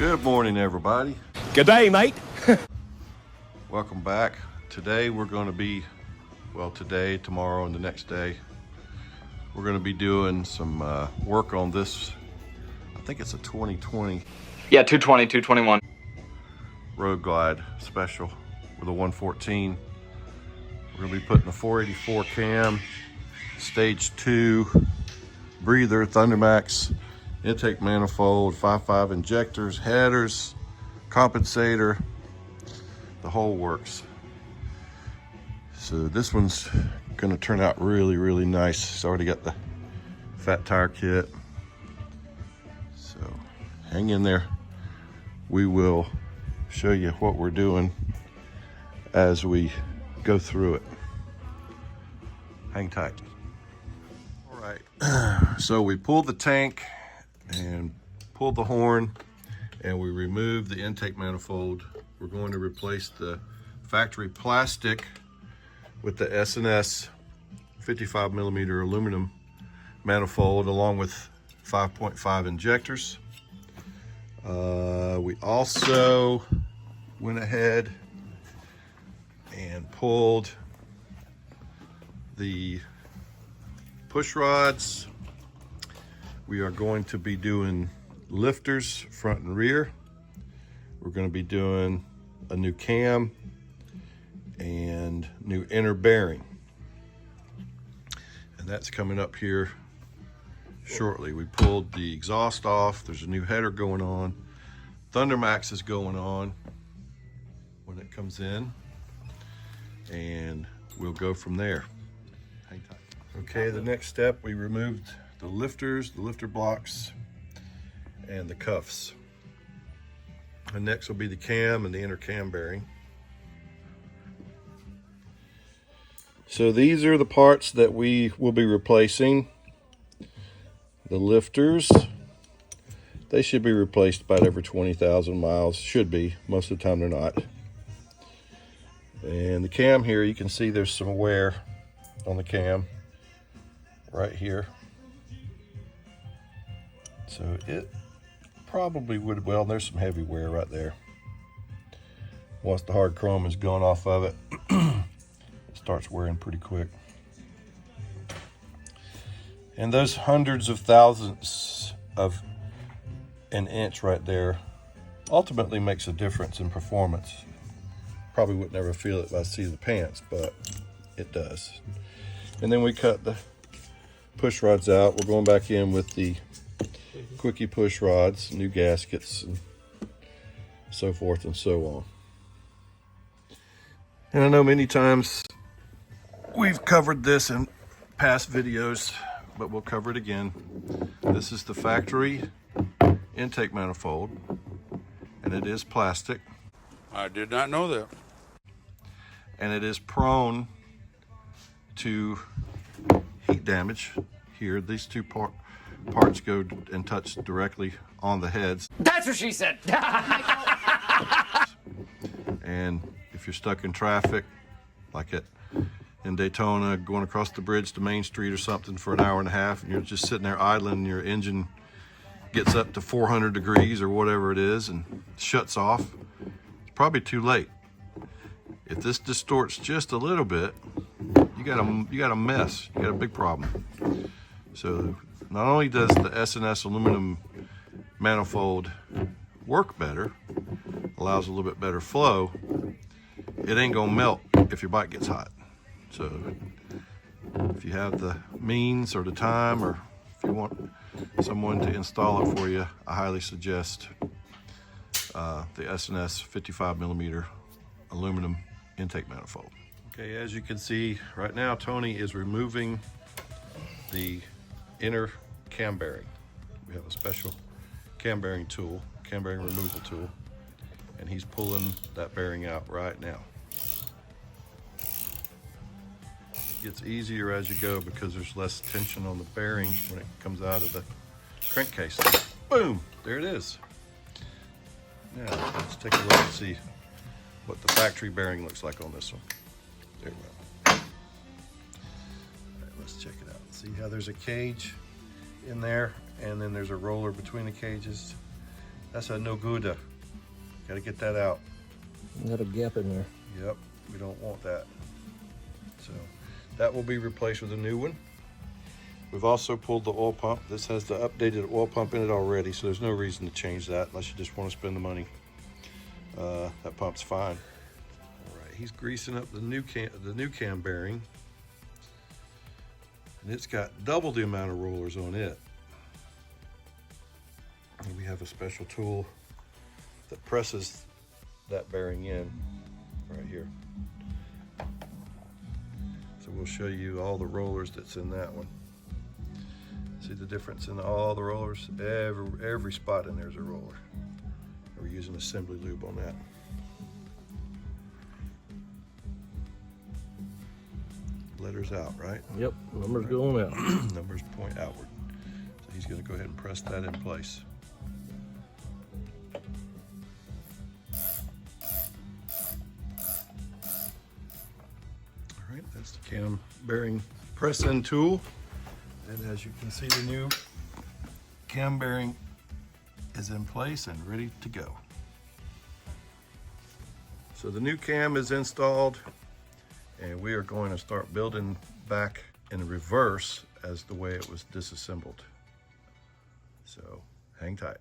Good morning, everybody. Good day, mate. Welcome back. Today we're going to be, well, today, tomorrow, and the next day, we're going to be doing some work on this. I think it's a 2020. Yeah, 220, 221. Roadglide special with a 114. We're going to be putting a 484 cam, stage 2 breather, Thundermax, intake manifold, 5.5 injectors, headers, compensator, the whole works. So this one's gonna turn out really, really nice. It's already got the fat tire kit. So hang in there. We will show you what we're doing as we go through it. Hang tight. All right, so we pulled the tank and pulled the horn, and we removed the intake manifold. We're going to replace the factory plastic with the S&S 55 millimeter aluminum manifold, along with 5.5 injectors. We also went ahead and pulled the push rods. We are going to be doing lifters front and rear. We're going to be doing a new cam and new inner bearing, and that's coming up here shortly. We pulled the exhaust off. There's a new header going on. Thundermax is going on when it comes in, and we'll go from there. Hang tight. Okay, the next step, we removed the lifters, the lifter blocks, and the cuffs. And next will be the cam and the inner cam bearing. So these are the parts that we will be replacing. The lifters, they should be replaced about every 20,000 miles. Should be. Most of the time they're not. And the cam here, you can see there's some wear on the cam right here. So it probably would, well, there's some heavy wear right there. Once the hard chrome is gone off of it, it starts wearing pretty quick. And those hundreds of thousands of an inch right there ultimately makes a difference in performance. Probably would never feel it if I see the pants, but it does. And then we cut the push rods out. We're going back in with the quickie push rods, new gaskets, and so forth and so on. And I know many times we've covered this in past videos, but we'll cover it again. This is the factory intake manifold, and it is plastic. I did not know that. And it is prone to heat damage. Here, these two parts go and touch directly on the heads. That's what she said. And if you're stuck in traffic, like in Daytona, going across the bridge to Main Street or something for an hour and a half, and you're just sitting there idling, and your engine gets up to 400 degrees or whatever it is and shuts off, it's probably too late. If this distorts just a little bit, you got a mess. You got a big problem. So not only does the S&S aluminum manifold work better, allows a little bit better flow, it ain't gonna melt if your bike gets hot. So if you have the means or the time, or if you want someone to install it for you, I highly suggest the S&S 55 millimeter aluminum intake manifold. Okay, as you can see right now, Tony is removing the inner cam bearing. We have a special cam bearing tool, cam bearing removal tool, and he's pulling that bearing out right now. It gets easier as you go because there's less tension on the bearing when it comes out of the crankcase. Boom, there it is. Now let's take a look and see what the factory bearing looks like on this one. There we go. All right, let's check it out. See how there's a cage in there, and then there's a roller between the cages. That's a no good. Got to get that out. Got a gap in there. Yep, we don't want that. So that will be replaced with a new one. We've also pulled the oil pump. This has the updated oil pump in it already, so there's no reason to change that unless you just want to spend the money. That pump's fine. All right, he's greasing up the new cam bearing, and it's got double the amount of rollers on it. And we have a special tool that presses that bearing in right here. So we'll show you all the rollers that's in that one. See the difference in all the rollers? Every spot in there is a roller. We're using assembly lube on that. Letters out, right? Yep, numbers going out. Numbers point outward. So he's going to go ahead and press that in place. All right, that's the cam bearing press-in tool. And as you can see, the new cam bearing is in place and ready to go. So the new cam is installed, and we are going to start building back in reverse as the way it was disassembled. So hang tight.